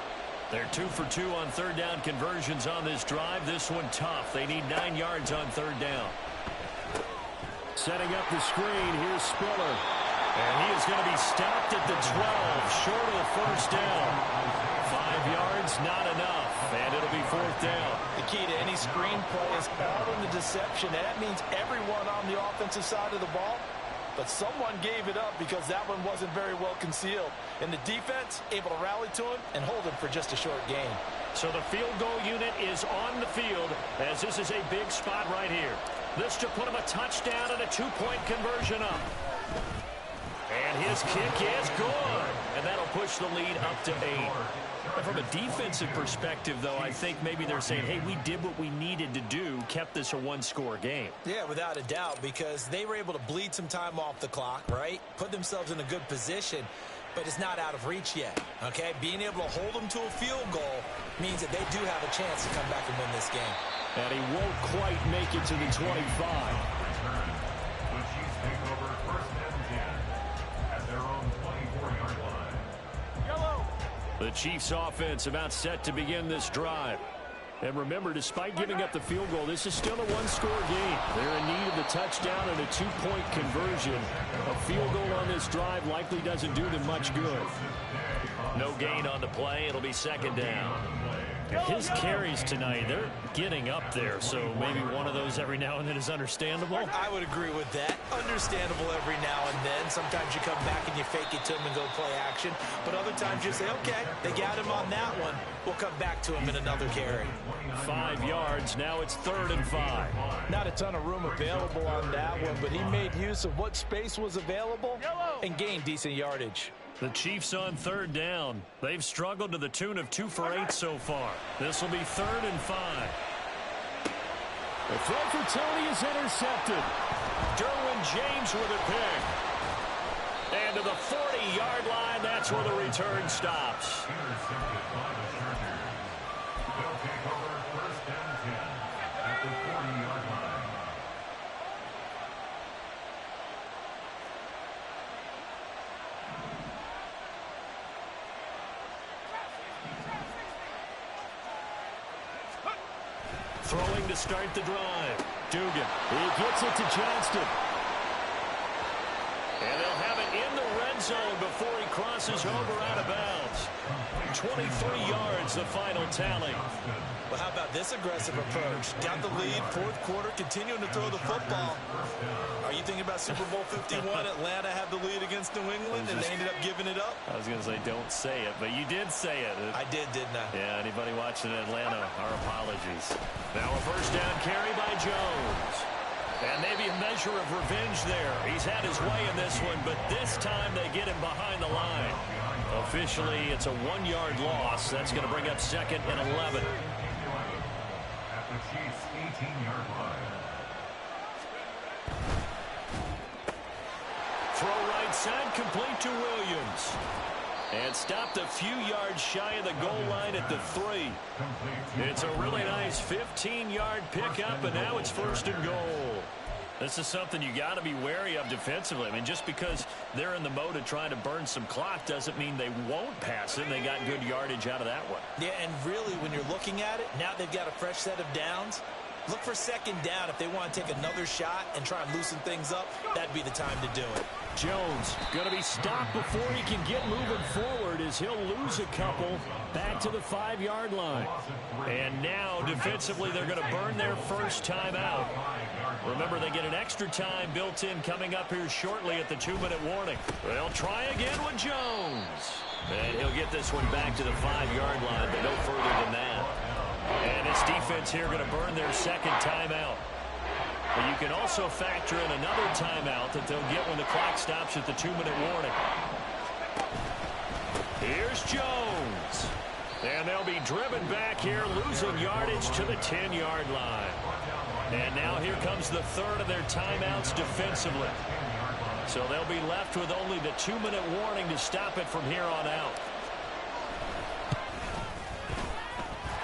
They're 2 for 2 on 3rd down conversions on this drive. This one tough. They need 9 yards on 3rd down. Setting up the screen, here's Spiller. And he is going to be stopped at the 12, short of the 1st down. 5 yards, not enough, and it'll be 4th down. The key to any screen play is all in the deception. That means everyone on the offensive side of the ball, but someone gave it up because that one wasn't very well concealed. And the defense able to rally to him and hold him for just a short gain. So the field goal unit is on the field as this is a big spot right here. This to put him a touchdown and a 2-point conversion up. And his kick is good. And that'll push the lead up to 8. And from a defensive perspective, though, I think maybe they're saying, hey, we did what we needed to do, kept this a 1-score game. Yeah, without a doubt, because they were able to bleed some time off the clock, right? Put themselves in a good position, but it's not out of reach yet, okay? Being able to hold them to a field goal means that they do have a chance to come back and win this game. And he won't quite make it to the 25. The Chiefs take over 1st and 10 at their own 24-yard line. Yellow. The Chiefs offense about set to begin this drive. And remember, despite giving up the field goal, this is still a 1-score game. They're in need of the touchdown and a 2-point conversion. A field goal on this drive likely doesn't do them much good. No gain on the play. It'll be 2nd down. His carries tonight, they're getting up there, so maybe one of those every now and then is understandable. I would agree with that. Understandable every now and then. Sometimes you come back and you fake it to him and go play action. But other times you say, okay, they got him on that one. We'll come back to him in another carry. 5 yards. Now it's 3rd and 5. Not a ton of room available on that one, but he made use of what space was available and gained decent yardage. The Chiefs on 3rd down. They've struggled to the tune of 2 for 8 so far. This will be 3rd and 5. The throw for Tony is intercepted. Derwin James with a pick. And to the 40-yard line. That's where the return stops. Intercepted by the Chargers. They'll take over first and 10 at the 40-yard line. Throwing to start the drive. Dugan. He gets it to Johnston. And they'll have it in the red zone before he crosses over out of bounds. 23 yards, the final tally. Well, how about this aggressive approach? Got the lead, fourth quarter, continuing to throw the football. Are you thinking about Super Bowl 51? Atlanta had the lead against New England, and they ended up giving it up? I was going to say don't say it, but you did say it. I did, didn't I? Yeah, anybody watching Atlanta, our apologies. Now a first down carry by Jones. And maybe a measure of revenge there. He's had his way in this one, but this time they get him behind the line. Officially, it's a 1-yard loss. That's going to bring up second and 11. At the Chiefs' 18-yard line. Throw right side, complete to Williams. And stopped a few yards shy of the goal line at the 3. It's a really nice 15-yard pickup, and now it's first and goal. This is something you got to be wary of defensively. I mean, just because they're in the mode of trying to burn some clock doesn't mean they won't pass it. They got good yardage out of that one. Yeah, and really, when you're looking at it, now they've got a fresh set of downs. Look for second down if they want to take another shot and try and loosen things up. That'd be the time to do it. Jones going to be stopped before he can get moving forward as he'll lose a couple back to the 5-yard line. And now, defensively, they're going to burn their first time out. Remember, they get an extra time built in coming up here shortly at the 2-minute warning. They'll try again with Jones. And he'll get this one back to the 5-yard line, but no further than that. And this defense here going to burn their second timeout. But you can also factor in another timeout that they'll get when the clock stops at the 2-minute warning. Here's Jones. And they'll be driven back here, losing yardage to the 10-yard line. And now here comes the third of their timeouts defensively. So they'll be left with only the 2-minute warning to stop it from here on out.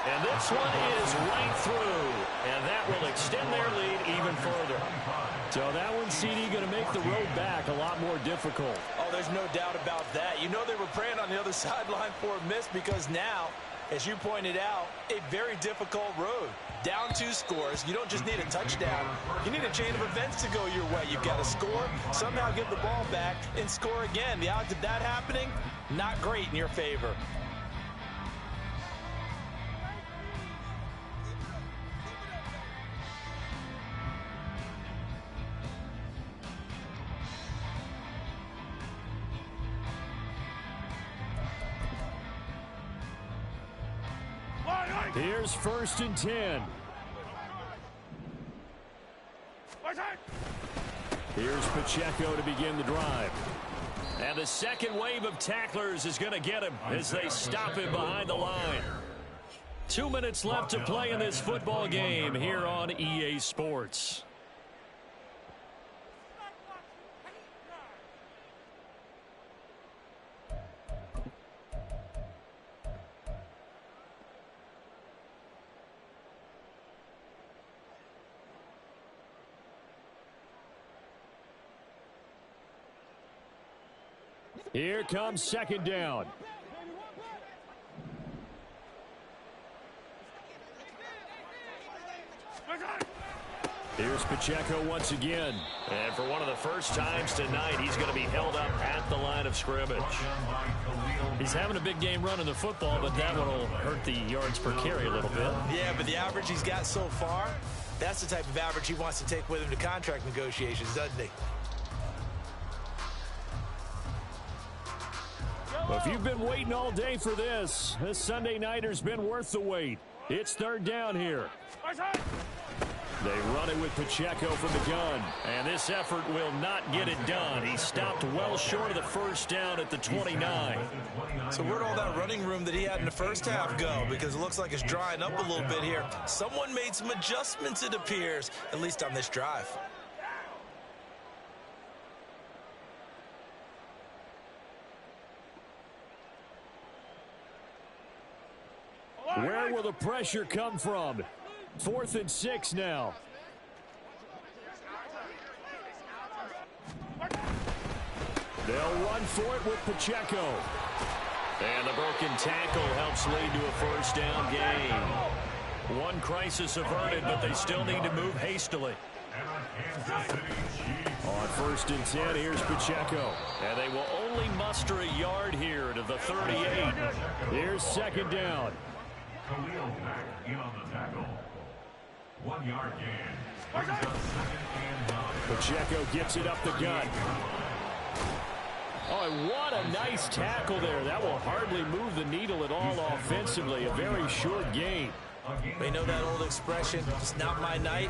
And this one is right through. And that will extend their lead even further. So that one, CD, going to make the road back a lot more difficult. Oh, there's no doubt about that. You know they were praying on the other sideline for a miss because now, as you pointed out, a very difficult road. Down 2 scores. You don't just need a touchdown. You need a chain of events to go your way. You've got to score, somehow get the ball back, and score again. The odds of that happening, not great in your favor. Here's first and 10. Here's Pacheco to begin the drive. And the second wave of tacklers is going to get him as they stop him behind the line. 2 minutes left to play in this football game here on EA Sports. Here comes second down. Here's Pacheco once again. And for one of the first times tonight, he's going to be held up at the line of scrimmage. He's having a big game running the football, but that one will hurt the yards per carry a little bit. Yeah, but the average he's got so far, that's the type of average he wants to take with him to contract negotiations, doesn't he? Well, if you've been waiting all day for this Sunday nighter's been worth the wait. It's third down here. They run it with Pacheco from the gun. And this effort will not get it done. He stopped well short of the first down at the 29. So where'd all that running room that he had in the first half go? Because it looks like it's drying up a little bit here. Someone made some adjustments, it appears, at least on this drive. Where will the pressure come from? 4th and 6 now. They'll run for it with Pacheco. And the broken tackle helps lead to a first down gain. One crisis averted, but they still need to move hastily. On 1st and 10, here's Pacheco. And they will only muster a yard here to the 38. Here's 2nd down. Khalil Mack in on the tackle. 1 yard gain. Brings up 2nd and 9. Pacheco gets it up the gut. Oh, and what a nice tackle there. That will hardly move the needle at all offensively. A very short gain. We know that old expression, it's not my night.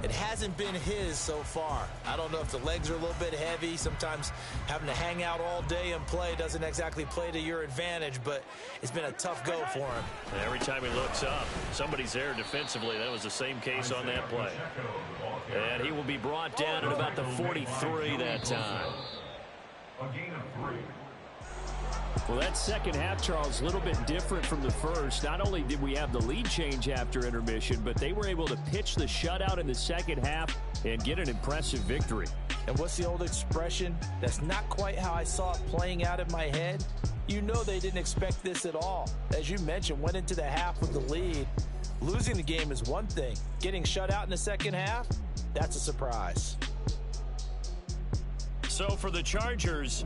It hasn't been his so far. I don't know if the legs are a little bit heavy. Sometimes having to hang out all day and play doesn't exactly play to your advantage, but it's been a tough go for him. And every time he looks up, somebody's there defensively. That was the same case on that play. And he will be brought down at about the 43 that time. A gain of 3. Well, that second half, Charles, a little bit different from the first. Not only did we have the lead change after intermission, but they were able to pitch the shutout in the second half and get an impressive victory. And what's the old expression? That's not quite how I saw it playing out in my head. You know they didn't expect this at all. As you mentioned, went into the half with the lead. Losing the game is one thing. Getting shut out in the second half, that's a surprise. So for the Chargers,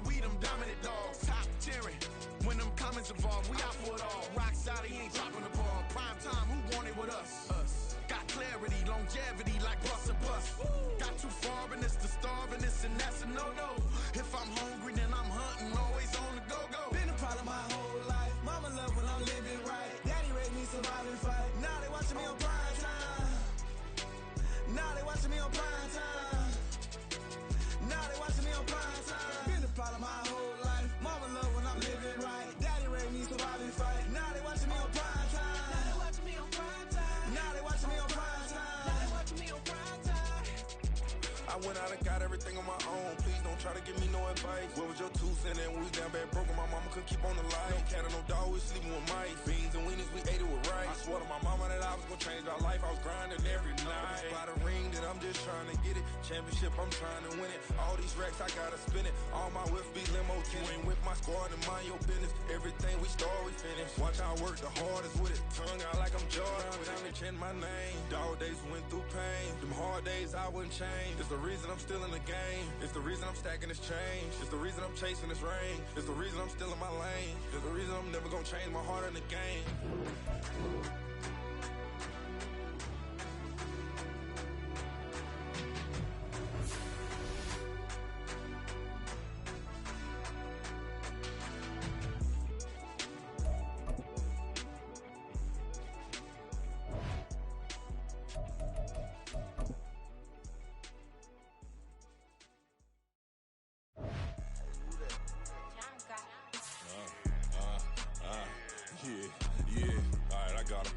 We them dominant dogs, top tiering. When them comments involved, we out for it all. Rock side, he ain't dropping the ball. Prime time, who want it with us? Got clarity, longevity, like bus and bus. Got too far, and it's the starving, this and that's a no-no. If I'm hungry, then I went out and got everything on my own. Please don't try to give me no advice. What was your 2 cents and we was down bad broke and my mama couldn't keep on the light. No cat and no dog, we sleeping with mice. Beans and weenies, we ate it with rice. I swore to my mama that I was gonna change our life. I was grinding every night. By the ring that I'm just trying to get it. Championship, I'm trying to win it. All these racks, I gotta spin it. All my whips be limo tinted. You ain't with my squad and mind your business. Everything we start, we finish. Watch how I work the hardest with it. Tongue out like I'm Jordan. Time to change my name. Dog days went through pain. Them hard days I wouldn't change. It's the reason I'm still in the game. It's the reason I'm stacking this change. It's the reason I'm chasing this rain. It's the reason I'm still in my lane. It's the reason I'm never gonna change my heart in the game. Yeah, alright, I got him.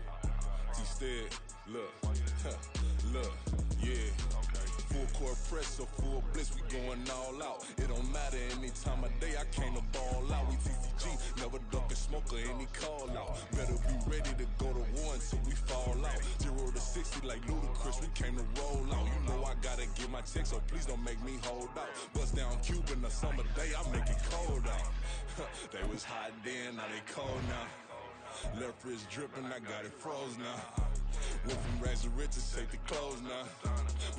T-Stead, look, look, yeah. Full court press, so full blitz, we going all out. It don't matter any time of day, I came to ball out. We TCG, never duck a smoker, any call out. Better be ready to go to war until we fall out. 0 to 60 like Ludacris, we came to roll out. You know I gotta get my check, so please don't make me hold out. Bust down Cuban, a summer day, I make it cold out. They was hot then, now they cold now. Left wrist dripping, I got it froze now. Went from rags to riches, take the clothes now.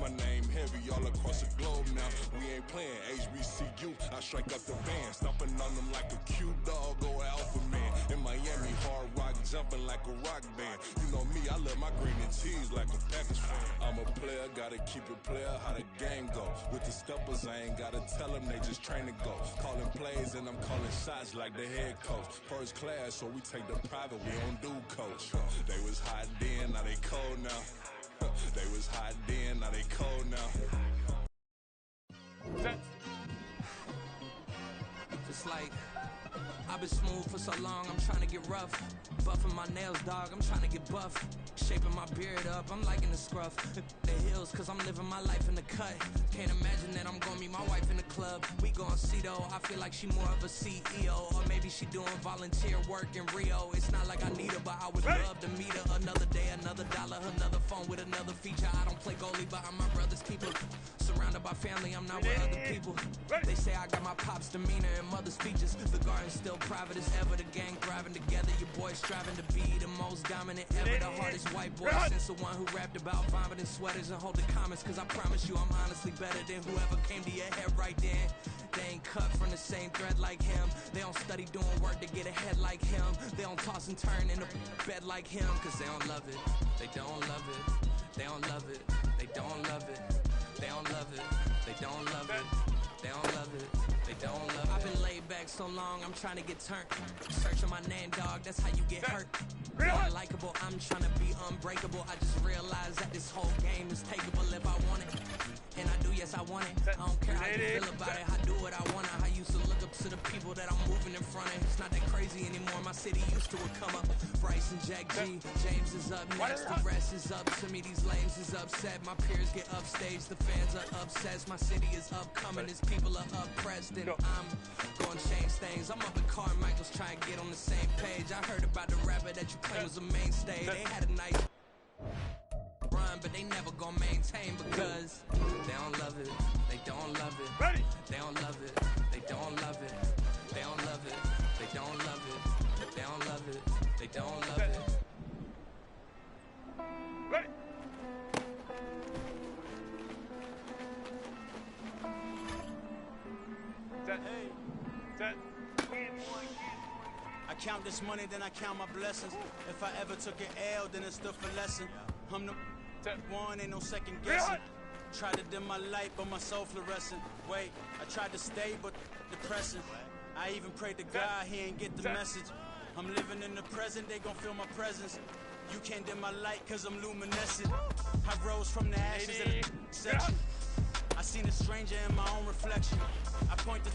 My name heavy all across the globe now. We ain't playing HBCU, I strike up the band. Stomping on them like a cute dog or alpha man. In Miami, hard rock jumping like a rock band. You know me, I love my green and cheese like a Packers fan. I'm a player, gotta keep it player, how the game go. With the steppers, I ain't gotta tell them, they just train to go. Calling plays and I'm calling shots like the head coach. First class, so we take the private, we don't do coach. They was hot then, now they cold now. They was hot then, now they cold now. Just like I've been smooth for so long, I'm trying to get rough. Buffing my nails, dog, I'm trying to get buff. Shaping my beard up, I'm liking the scruff. The hills, cause I'm living my life in the cut. Can't imagine that I'm gonna meet my wife in the club. We gon' see though, I feel like she more of a CEO. Or maybe she doing volunteer work in Rio. It's not like I need her, but I would love to meet her. Another day, another dollar, another phone with another feature. I don't play goalie, but I'm my brother's keeper. Surrounded by family, I'm not with other people. They say I got my pop's demeanor and mother's features. The garden's still private as ever, the gang thriving together. Your boys striving to be the most dominant ever. The hardest white boy since the one who rapped about vomiting sweaters and holding comments. Cause I promise you I'm honestly better than whoever came to your head right then. They ain't cut from the same thread like him. They don't study doing work to get ahead like him. They don't toss and turn in the bed like him. Cause they don't love it, they don't love it. They don't love it, they don't love it. They don't love it, they don't love it. They don't love it, they don't love it. I've been laid back so long, I'm trying to get turned. Searching my name, dog, that's how you get hurt. Unlikable, I'm trying to be unbreakable. I just realized that this whole game is takeable if I want it. And I do, yes, I want it. I don't care how you feel about it, I do what I want. I used to look up to the people that I'm moving in front of. It's not that crazy anymore, my city used to would come up. Bryce and Jack G, James is up next, the rest is up to me. These lames is upset, my peers get upstage, the fans are obsessed. My city is upcoming, as people are oppressed. And I'm gonna change things. I'm up in Carmichael's trying to get on the same page. I heard about the rapper that you claim was a mainstay. They had a nice run, but they never gonna maintain because they don't love it, they don't love it. They don't love it, they don't love it. They don't love it, they don't love it. They don't love it, they don't love it. I count this money, then I count my blessings. If I ever took an L, then it stood for lesson. I'm the one, ain't no second guessing. Tried to dim my light, but my soul fluorescent. Wait, I tried to stay, but depressing. I even prayed to God, he ain't get the message. I'm living in the present, they gon' feel my presence. You can't dim my light, cause I'm luminescent. I rose from the ashes of the section. I seen a stranger in my own reflection. I point the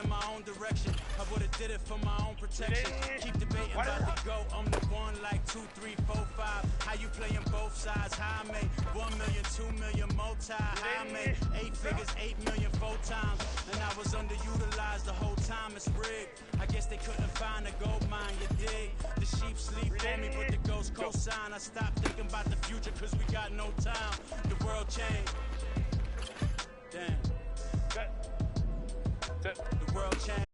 in my own direction. I would've did it for my own protection. Keep debating about the go. I'm the one like 2, 3, 4, 5. How you playing both sides? How I made 1 million, 2 million multi. How I made 8 figures, 8 million 4 times. And I was underutilized the whole time. It's rigged. I guess they couldn't find a gold mine. You dig? The sheep sleep for me, but the ghost cosign. I stopped thinking about the future cause we got no time. The world changed. Damn. The world changed.